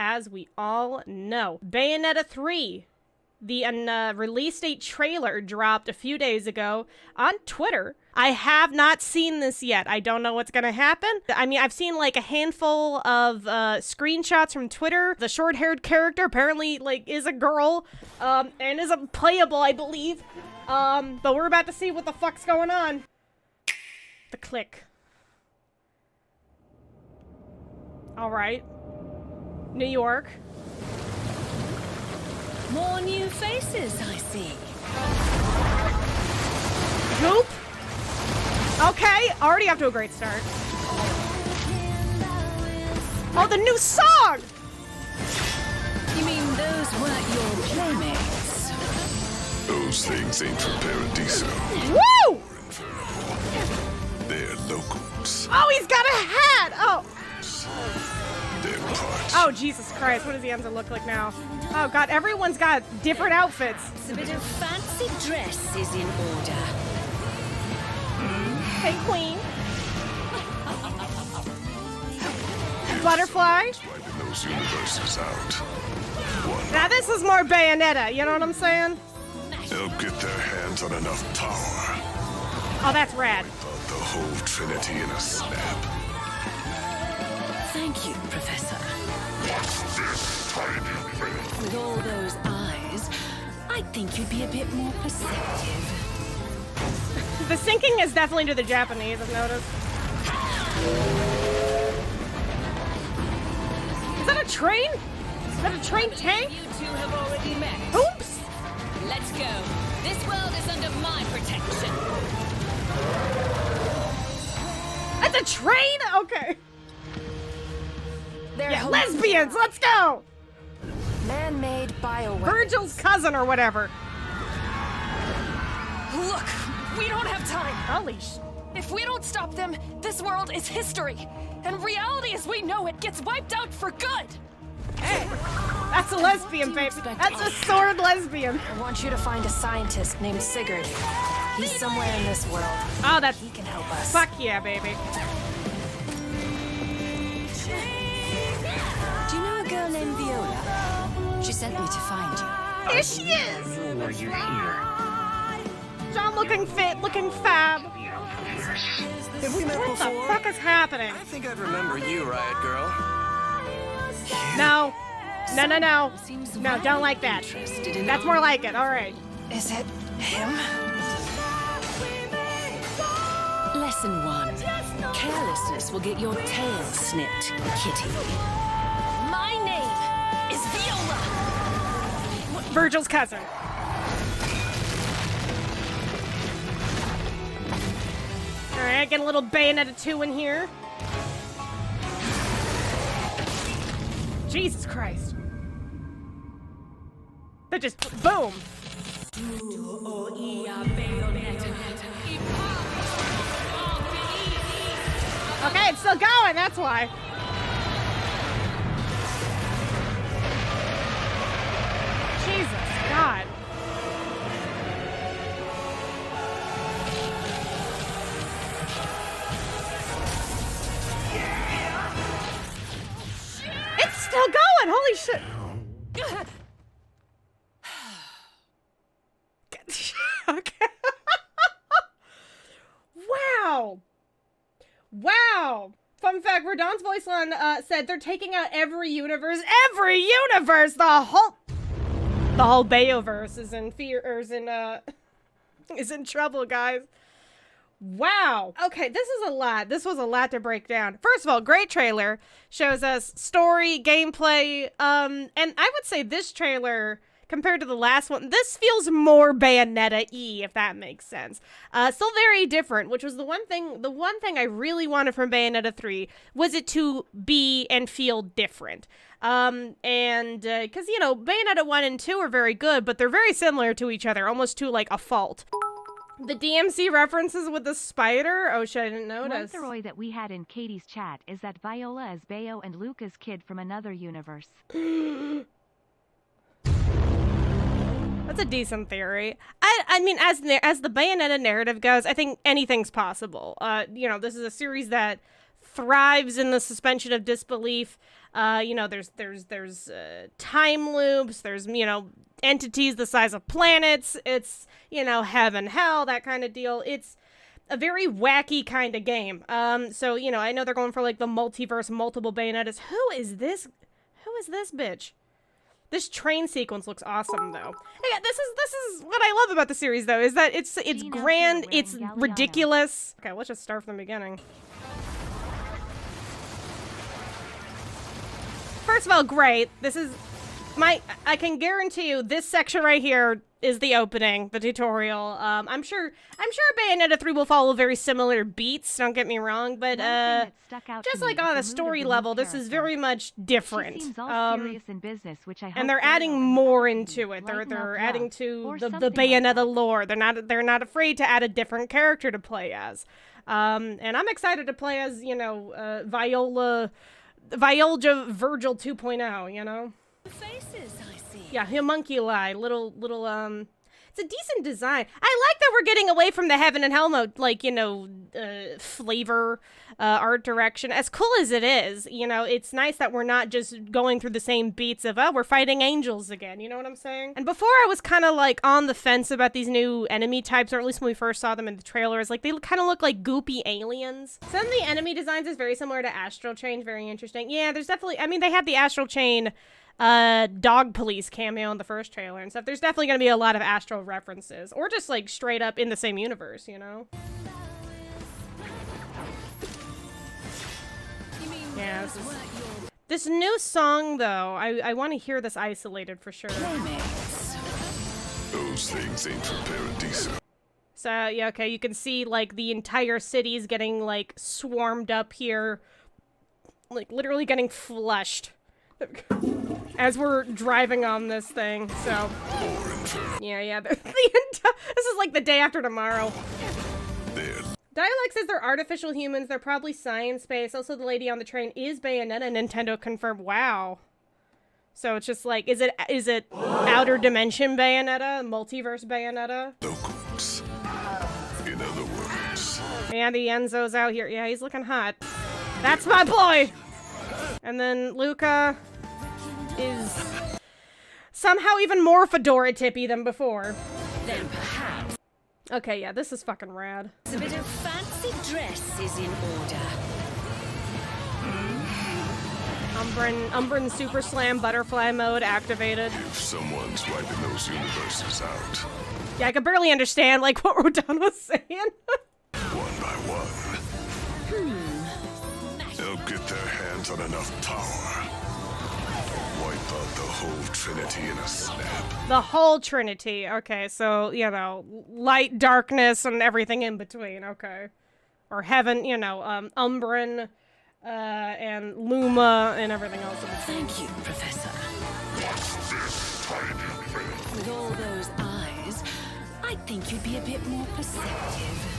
as we all know. Bayonetta 3. The release date trailer dropped a few days ago on Twitter. I have not seen this yet. I don't know what's gonna happen. I mean, I've seen like a handful of screenshots from Twitter. The short-haired character apparently like is a girl and is playable, I believe. But we're about to see what the fuck's going on. The click. All right. New York. More new faces, I see. Goop. Okay, already off to a great start. Oh, the new song! You mean those weren't your playmates? Those things ain't from Paradiso. Woo! They're locals. Oh, he's got a hat! Oh. They're parts. Oh, Jesus Christ, what does the Enzo look like now? Oh, God, everyone's got different outfits. A bit of fancy dress is in order. Hey, Queen. Butterfly. Wiping those universes out. One. Now, this is more Bayonetta, you know what I'm saying? They'll get their hands on enough power. Oh, that's rad. About the whole Trinity in a snap. Thank you, Professor. What's this tiny thing? With all those eyes, I'd think you'd be a bit more perceptive. The syncing is definitely to the Japanese, I've noticed. Is that a train? Is that a train tank? You two have already met. Oops! Let's go. This world is under my protection. That's a train? Okay. They're Yeah, lesbians, let's go! man-made bioweapons. Virgil's cousin or whatever. Look, we don't have time. Holy sh... If we don't stop them, this world is history. And reality as we know it gets wiped out for good. Hey, that's a lesbian, baby. That's a sword lesbian. I want you to find a scientist named Sigurd. He's somewhere in this world. Oh, that's... He can help us. Fuck yeah, baby. Do you know a girl named Viola? She sent me to find you. Here she is! Why you're here. John looking fit, looking fab. Have we met What before? the fuck is happening? I think I'd remember you, Riot Girl. No. No, no, no. No, don't like that. That's more like it, alright. Is it him? Lesson 1. Carelessness will get your tail snipped, kitty. My name is Viola. Virgil's cousin. Alright, get a little Bayonetta 2 in here. Jesus Christ. That just, boom. Okay, it's still going, that's why. Jesus, God. It's still going, holy shit. Okay. Wow. Wow. Fun fact, Verdon's voice line said they're taking out every universe. Every universe! The whole Bayoverse is in fear, or is in trouble, guys. Wow. Okay, this is a lot. This was a lot to break down. First of all, great trailer. Shows us story, gameplay, and I would say this trailer, compared to the last one, this feels more Bayonetta-y, if that makes sense. Still very different, which was the one thing I really wanted from Bayonetta 3 was it to be and feel different. Because, you know, Bayonetta 1 and 2 are very good, but they're very similar to each other, almost to, like, a fault. The DMC references with the spider? Oh shit, I didn't notice. One theory that we had in Katie's chat is that Viola is Bayo and Luca's kid from another universe. That's a decent theory. I mean, as the Bayonetta narrative goes, I think anything's possible. You know, this is a series that thrives in the suspension of disbelief. You know, there's time loops. There's, you know, entities the size of planets. It's, you know, heaven, hell, that kind of deal. It's a very wacky kind of game. So, you know, I know they're going for like the multiverse, multiple Bayonettas. Who is this bitch? This train sequence looks awesome, though. Yeah, this is what I love about the series, though, is that it's grand, it's ridiculous. Okay, let's just start from the beginning. First of all, great. This is I can guarantee you this section right here is the opening, the tutorial. I'm sure Bayonetta 3 will follow very similar beats, don't get me wrong, but just like on a story level, this is very much different. Serious in business, which I hope and they're adding more into it. They're adding to the Bayonetta lore. They're not afraid to add a different character to play as. And I'm excited to play as, you know, Violja Virgil 2.0, you know? Faces, I see. Yeah, homunculi, little, it's a decent design. I like that we're getting away from the heaven and hell mode, like, you know, flavor, art direction. As cool as it is, you know, it's nice that we're not just going through the same beats of, oh, we're fighting angels again, you know what I'm saying? And before I was kind of, like, on the fence about these new enemy types, or at least when we first saw them in the trailers, like, they kind of look like goopy aliens. Some of the enemy designs is very similar to Astral Chain, very interesting. Yeah, there's definitely, I mean, they had the Astral Chain dog police cameo in the first trailer and stuff. There's definitely gonna be a lot of Astral references, or just like straight up in the same universe, you know? Yeah, this new song though, I want to hear this isolated for sure. Those things ain't for Paradiso. So yeah, okay, you can see like the entire city is getting like swarmed up here, like literally getting flushed as we're driving on this thing, so yeah, this is like the day after tomorrow. Dialect says they're artificial humans, they're probably science-based. Also, the lady on the train is Bayonetta, Nintendo confirmed. Wow. So it's just like, is it outer dimension Bayonetta? Multiverse Bayonetta? Locals. In other words. Yeah, the Enzo's out here. Yeah, he's looking hot. That's my boy! And then Luca is somehow even more fedora tippy than before. Then perhaps Okay, yeah, this is fucking rad. a bit of fancy dress is in order. Umbran Super Slam Butterfly mode activated. If someone's wiping those universes out. Yeah, I could barely understand, like, what Rodon was saying. One by one. They'll get their hands on enough power. Wipe out the whole Trinity in a snap. The whole Trinity. Okay, so, you know, light, darkness, and everything in between. Okay. Or heaven, you know, Umbran, and Luma, and everything else in between. Thank you, Professor. With all those eyes, I think you'd be a bit more perceptive.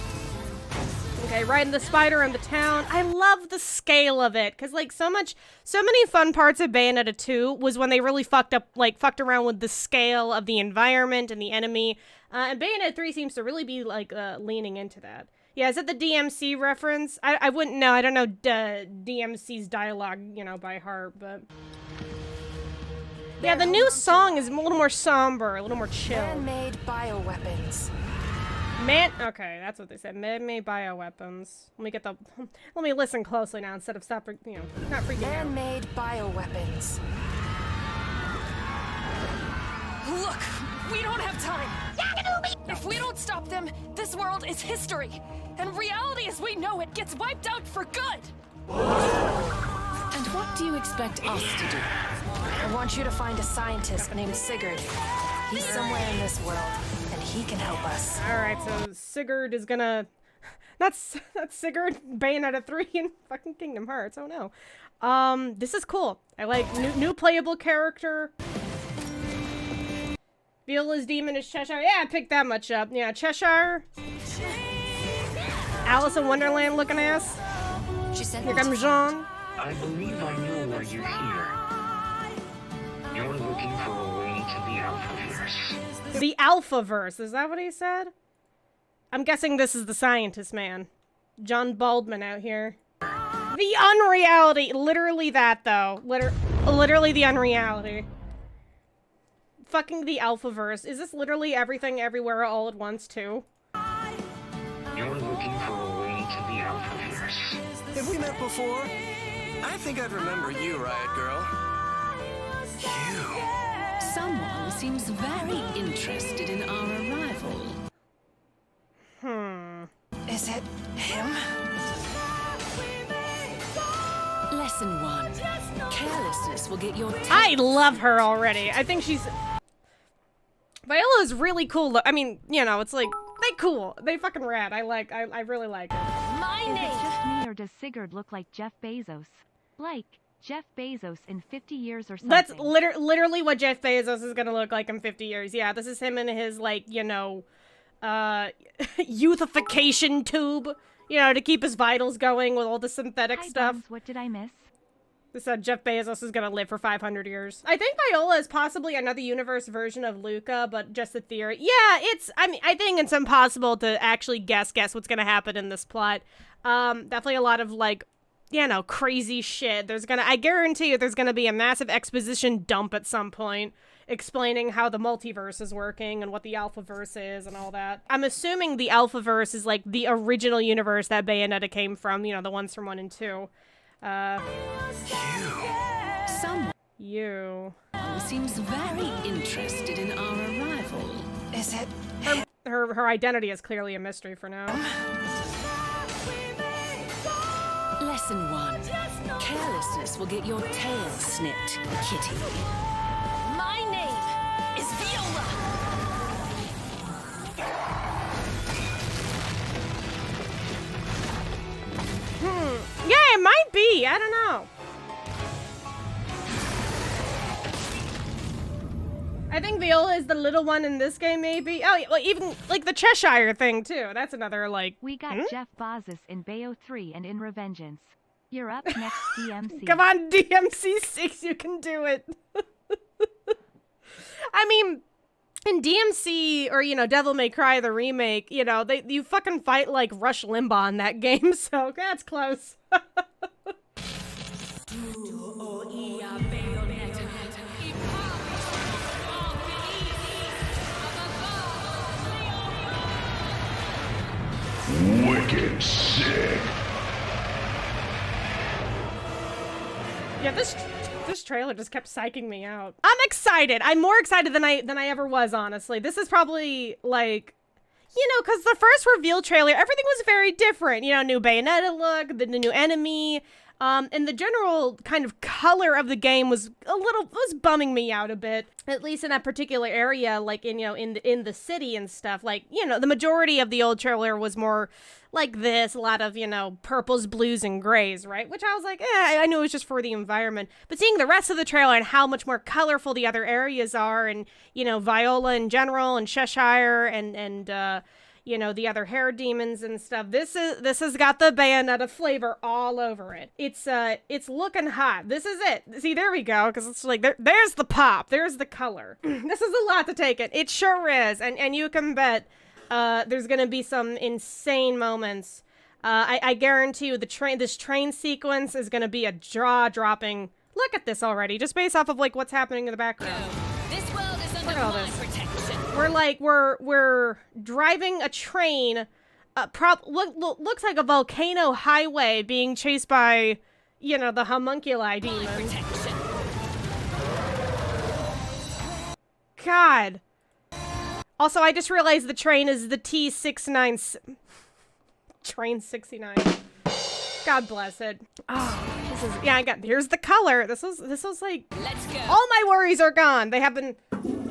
Okay, riding the spider in the town. I love the scale of it, because, like, so many fun parts of Bayonetta 2 was when they really fucked around with the scale of the environment and the enemy, and Bayonetta 3 seems to really be, like, leaning into that. Yeah, is it the DMC reference? I wouldn't know. I don't know DMC's dialogue, you know, by heart, but... Yeah, the new song is a little more somber, a little more chill. Man-made bioweapons. Okay, that's what they said. Man-made bioweapons. Let me listen closely now instead of not freaking out. Man-made bioweapons. Look, we don't have time. If we don't stop them, this world is history. And reality as we know it gets wiped out for good. And what do you expect us to do? I want you to find a scientist named Sigurd. He's somewhere in this world, and he can help us. Alright, so Sigurd is gonna... That's Sigurd, Bayonetta 3, and fucking Kingdom Hearts. Oh no. This is cool. I like new playable character. Viola's demon is Cheshire. Yeah, I picked that much up. Yeah, Cheshire. Alice in Wonderland looking ass. She sent Here me comes to Jean. I believe I know why you're here. You're looking for a way to the Alphaverse. The Alphaverse, is that what he said? I'm guessing this is the scientist man. John Baldwin out here. The unreality. Literally that, though. Literally the unreality. Fucking the Alphaverse. Is this literally everything everywhere all at once, too? You're looking for a way to the Alphaverse. Have we met before? I think I'd remember you, Riot Girl. You. Someone seems very interested in our arrival. Is it him? Lesson 1. Carelessness will get your I love her already. I think she's... Viola's really cool. I mean, you know, it's like, they cool. They fucking rad. I really like it. My Is it name. just me or does Sigurd look like Jeff Bezos? Like Jeff Bezos in 50 years or something. That's literally what Jeff Bezos is gonna look like in 50 years. Yeah, this is him in his, like, you know, youthification tube, you know, to keep his vitals going with all the synthetic Hi, stuff. Buns, what did I miss? This Jeff Bezos is gonna live for 500 years. I think Viola is possibly another universe version of Luca, but just a theory. Yeah, I mean, I think it's impossible to actually guess what's gonna happen in this plot. Definitely a lot of, like, you know, crazy shit. I guarantee you there's gonna be a massive exposition dump at some point, explaining how the multiverse is working and what the Alphaverse is and all that. I'm assuming the Alphaverse is, like, the original universe that Bayonetta came from, you know, the ones from 1 and 2. Someone You. seems very interested in our arrival. Is it Her identity is clearly a mystery for now. Lesson 1. Carelessness will get your tail snipped, kitty. my name? Is Viola. Yeah, it might be. I don't know. I think Viola is the little one in this game, maybe. Oh, yeah, well, even, like, the Cheshire thing, too. That's another, like... We got Jeff Bezos in Bayo 3 and in Revengeance. You're up next, DMC. Come on, DMC6, you can do it. I mean, in DMC, or, you know, Devil May Cry, the remake, you know, you fucking fight like Rush Limbaugh in that game, so that's close. Wicked sick. Yeah, this trailer just kept psyching me out. I'm excited. I'm more excited than I ever was, honestly. This is probably, like, you know, because the first reveal trailer, everything was very different. You know, new Bayonetta look, the new enemy, and the general kind of color of the game was bumming me out a bit. At least in that particular area, like, in, you know, in the city and stuff. Like, you know, the majority of the old trailer was more like this, a lot of, you know, purples, blues, and grays, right? Which I was like, I knew it was just for the environment. But seeing the rest of the trailer and how much more colorful the other areas are, and, you know, Viola in general, and Cheshire, and you know, the other hair demons and stuff. This has got the Bayonetta flavor all over it. It's looking hot. This is it. See, there we go, because it's like, there's the pop, there's the color. This is a lot to take it. It sure is, and you can bet there's gonna be some insane moments. I guarantee you this train sequence is gonna be a jaw-dropping. Look at this already, just based off of, like, what's happening in the background. This world is under Look at all my this. protection. We're driving a train, looks like a volcano highway being chased by, you know, the homunculi demon. Protection. God. Also, I just realized the train is the T69. Train 69. God bless it. Oh, this is, yeah, here's the color. This was like, Let's go. all my worries are gone. They have been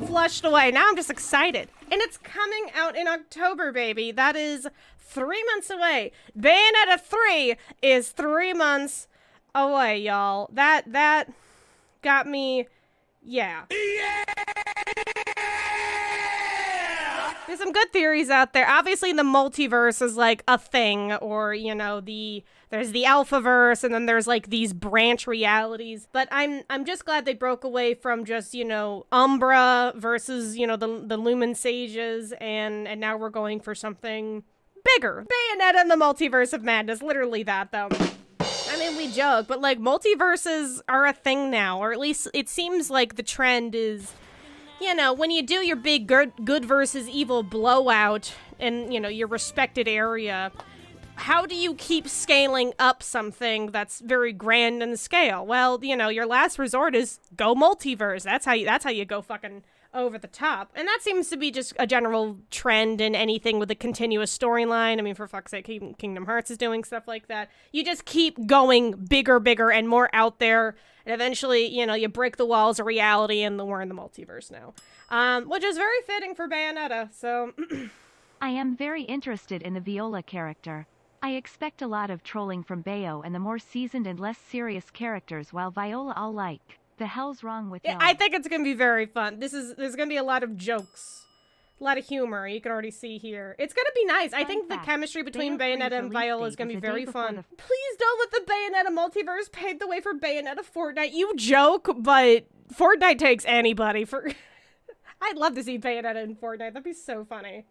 flushed away. Now I'm just excited. And it's coming out in October, baby. That is 3 months away. Bayonetta 3 is 3 months away, y'all. That got me, yeah. There's some good theories out there. Obviously, the multiverse is, like, a thing, or, you know, there's the Alphaverse, and then there's, like, these branch realities. But I'm just glad they broke away from just, you know, Umbra versus, you know, the Lumen Sages, and now we're going for something bigger. Bayonetta and the Multiverse of Madness, literally that, though. I mean, we joke, but like multiverses are a thing now, or at least it seems like the trend is, you know, when you do your big good versus evil blowout in, you know, your respected area, how do you keep scaling up something that's very grand in scale? Well, you know, your last resort is go multiverse. That's how you go fucking over the top. And that seems to be just a general trend in anything with a continuous storyline. I mean, for fuck's sake, Kingdom Hearts is doing stuff like that. You just keep going bigger, and more out there. And eventually, you know, you break the walls of reality and we're in the multiverse now. Which is very fitting for Bayonetta, so... I am very interested in the Viola character. I expect a lot of trolling from Bayo and the more seasoned and less serious characters, while Viola all like, the hell's wrong with y'all? I think it's gonna be very fun. There's gonna be a lot of jokes. A lot of humor, you can already see here. It's gonna be nice. I think the chemistry between Bayonetta and Viola is gonna be very fun. Please don't let the Bayonetta multiverse pave the way for Bayonetta Fortnite. You joke, but Fortnite takes anybody for... I'd love to see Bayonetta in Fortnite. That'd be so funny.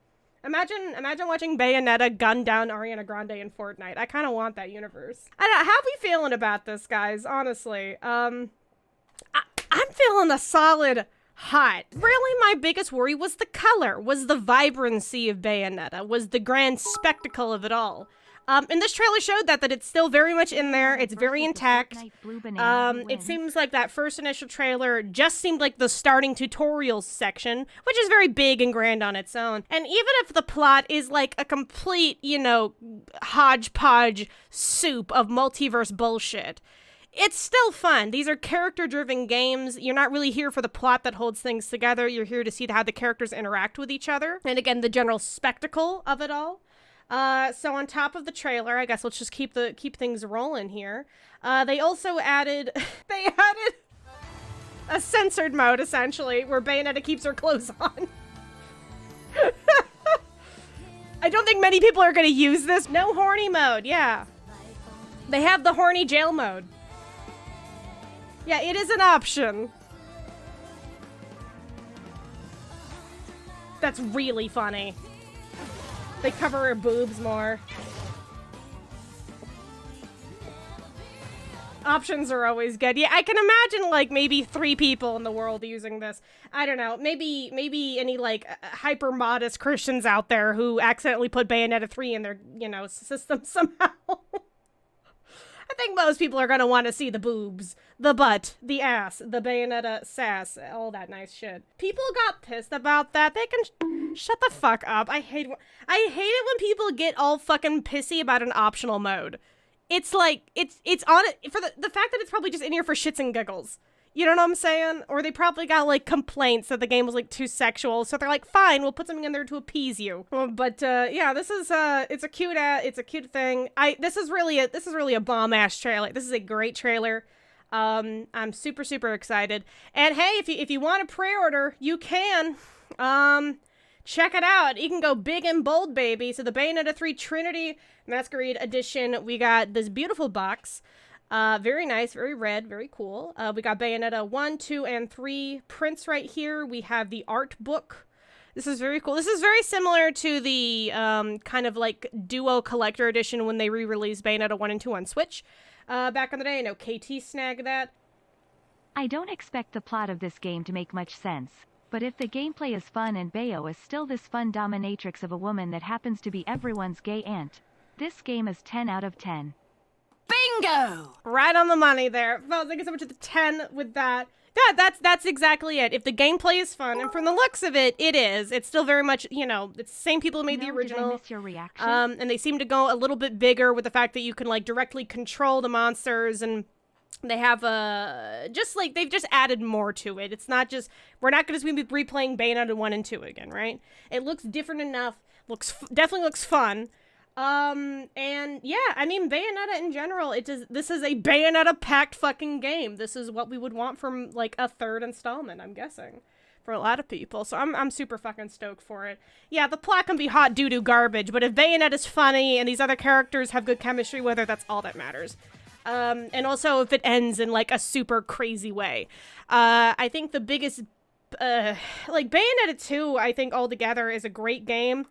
Imagine watching Bayonetta gun down Ariana Grande in Fortnite. I kind of want that universe. I don't know, how are we feeling about this, guys? Honestly, I'm feeling a solid hot. Really, my biggest worry was the color, was the vibrancy of Bayonetta, was the grand spectacle of it all. And this trailer showed that it's still very much in there. It's very intact. It seems like that first initial trailer just seemed like the starting tutorials section, which is very big and grand on its own. And even if the plot is like a complete, you know, hodgepodge soup of multiverse bullshit, it's still fun. These are character-driven games. You're not really here for the plot that holds things together. You're here to see how the characters interact with each other. And again, the general spectacle of it all. So on top of the trailer, I guess let's just keep things rolling here. They also added a censored mode, essentially, where Bayonetta keeps her clothes on. I don't think many people are gonna use this. No horny mode, yeah. They have the horny jail mode. Yeah, it is an option. That's really funny. They cover her boobs more. Options are always good. Yeah, I can imagine like maybe 3 people in the world using this. I don't know. Maybe any like hyper modest Christians out there who accidentally put Bayonetta 3 in their, you know, system somehow. I think most people are gonna want to see the boobs, the butt, the ass, the Bayonetta sass, all that nice shit. People got pissed about that. They can shut the fuck up. I hate it when people get all fucking pissy about an optional mode. It's like, it's on it for the fact that it's probably just in here for shits and giggles. You know what I'm saying? Or they probably got like complaints that the game was like too sexual, so they're like, fine, we'll put something in there to appease you. But yeah, this is it's a cute thing. This is really a bomb ass trailer. This is a great trailer. I'm super excited. And hey, if you want to pre-order, you can. Check it out. You can go big and bold, baby. So the Bayonetta 3 Trinity Masquerade Edition, we got this beautiful box. Very nice, very red, very cool. We got Bayonetta 1, 2, and 3 prints right here. We have the art book. This is very cool. This is very similar to the kind of like Duo Collector Edition when they re-released Bayonetta 1 and 2 on Switch back in the day. I know KT snagged that. I don't expect the plot of this game to make much sense, but if the gameplay is fun and Bayo is still this fun dominatrix of a woman that happens to be everyone's gay aunt, this game is 10 out of 10. Bingo! Right on the money there. Well, thank you so much for the 10 with that. Yeah, that's exactly it. If the gameplay is fun, and from the looks of it, it is. It's still very much, you know, it's the same people who made the original. Did I miss your reaction? And they seem to go a little bit bigger with the fact that you can like directly control the monsters, and they have just like they've just added more to it. It's not just we're not going to be replaying Bayonetta 1 and 2 again, right? It looks different enough. Definitely looks fun. And yeah, I mean, Bayonetta in general, this is a Bayonetta-packed fucking game. This is what we would want from, like, a third installment, I'm guessing, for a lot of people. So I'm super fucking stoked for it. Yeah, the plot can be hot doo-doo garbage, but if Bayonetta's funny and these other characters have good chemistry with her, that's all that matters. And also if it ends in, like, a super crazy way. I think the biggest, like, Bayonetta 2, I think, altogether is a great game.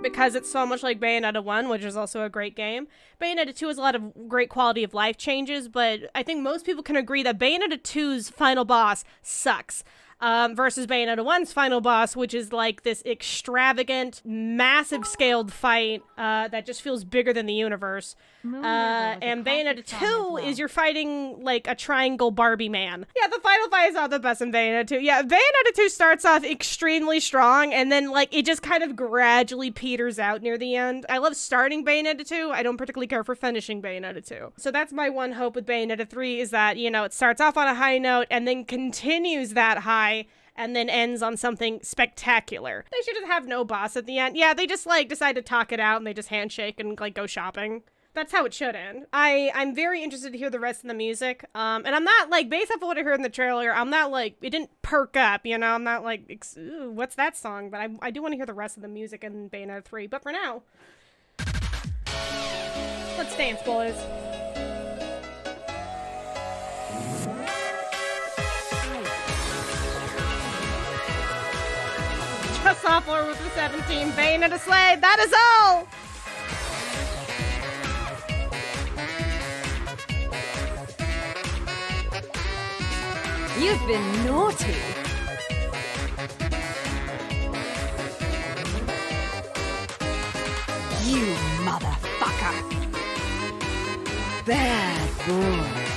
because it's so much like Bayonetta 1, which is also a great game. Bayonetta 2 has a lot of great quality of life changes, but I think most people can agree that Bayonetta 2's final boss sucks. Versus Bayonetta 1's final boss, which is like this extravagant, massive scaled fight that just feels bigger than the universe. And Bayonetta 2 is you're fighting like a triangle Barbie man. Yeah, the final fight is not the best in Bayonetta 2. Yeah, Bayonetta 2 starts off extremely strong, and then like it just kind of gradually peters out near the end. I love starting Bayonetta 2. I don't particularly care for finishing Bayonetta 2. So that's my one hope with Bayonetta 3 is that, you know, it starts off on a high note and then continues that high and then ends on something spectacular. They should just have no boss at the end. Yeah, they just like decide to talk it out and they just handshake and like go shopping. That's how it should end. I'm very interested to hear the rest of the music. And I'm not like, based off of what I heard in the trailer, I'm not like, it didn't perk up, you know? I'm not like, ooh, what's that song? But I do want to hear the rest of the music in Bayonetta 3. But for now, let's dance, boys. Just sophomore with the 17, Bayonetta Slade, that is all! You've been naughty. You motherfucker. Bad boy.